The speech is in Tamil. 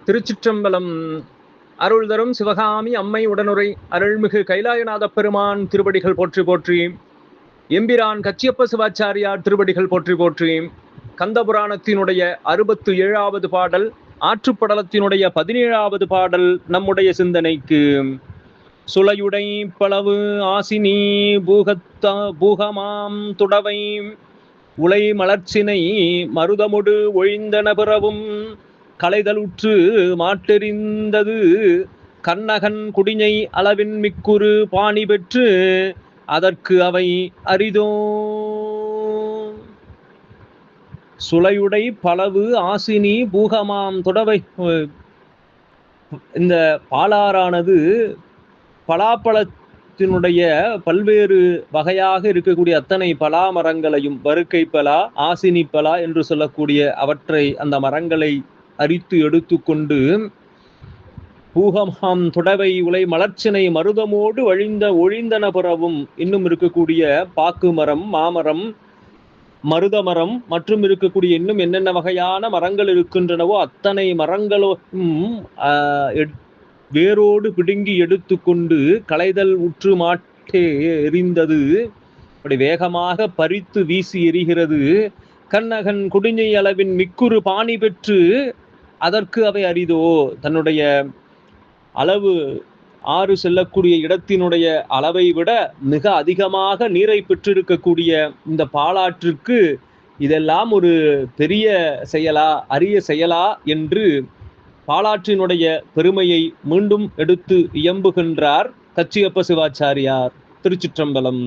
திருச்சிற்றம்பலம். அருள் தரும் சிவகாமி அம்மை உடனுரை அருள்மிகு கைலாயநாத பெருமான் திருவடிகள் போற்றி போற்றி. எம்பிரான் கச்சியப்ப சிவாச்சாரியார் திருவடிகள் போற்றி போற்றி. கந்தபுராணத்தினுடைய 67வது பாடல், ஆற்றுப்படலத்தினுடைய 17வது பாடல் நம்முடைய சிந்தனைக்கு. சுளையுடை பளவு ஆசினி பூகமாம் துடவை உலை மலர்ச்சினை மருதமொடு ஒழிந்தன பிறவும் களைதலுற்று மாட்டெறிந்தது கண்ணகன் குடிஞை அளவின் மிக்குறு பாணி பெற்று அதற்கு அவை அரிதோ. சுளையுடை பளவு ஆசினி பூகமாம் தொடவை. இந்த பாலாறானது பலாப்பழத்தினுடைய பல்வேறு வகையாக இருக்கக்கூடிய அத்தனை பலா மரங்களையும், வருக்கை பலா, ஆசினி பலா என்று சொல்லக்கூடிய அவற்றை, அந்த மரங்களை அரித்து எடுத்துக்கொண்டு பூகமாம் துடவை உலை மலர்ச்சினை மருதமோடு ஒழிந்தன பிறவும் இன்னும் இருக்கக்கூடிய பாக்கு மரம், மாமரம், மருத மரம் மற்றும் இருக்கக்கூடிய இன்னும் என்னென்ன வகையான மரங்கள் இருக்கின்றனவோ அத்தனை மரங்களும் வேரோடு பிடுங்கி எடுத்துக்கொண்டு களைதல் உற்று மாட்டே எரிந்தது. அப்படி வேகமாக பறித்து வீசி எரிகிறது. கண்ணகன் குடிஞை அளவின் மிக்குறு பாணி பெற்று அதற்கு அவை அரிதோ. தன்னுடைய அளவு, ஆறு செல்லக்கூடிய இடத்தினுடைய அளவை விட மிக அதிகமாக நீரை பெற்றிருக்கக்கூடிய இந்த பாலாற்றிற்கு இதெல்லாம் ஒரு பெரிய செயலா, அரிய செயலா என்று பாலாற்றினுடைய பெருமையை மீண்டும் எடுத்து இயம்புகின்றார் கச்சியப்ப சிவாச்சாரியார். திருச்சிற்றம்பலம்.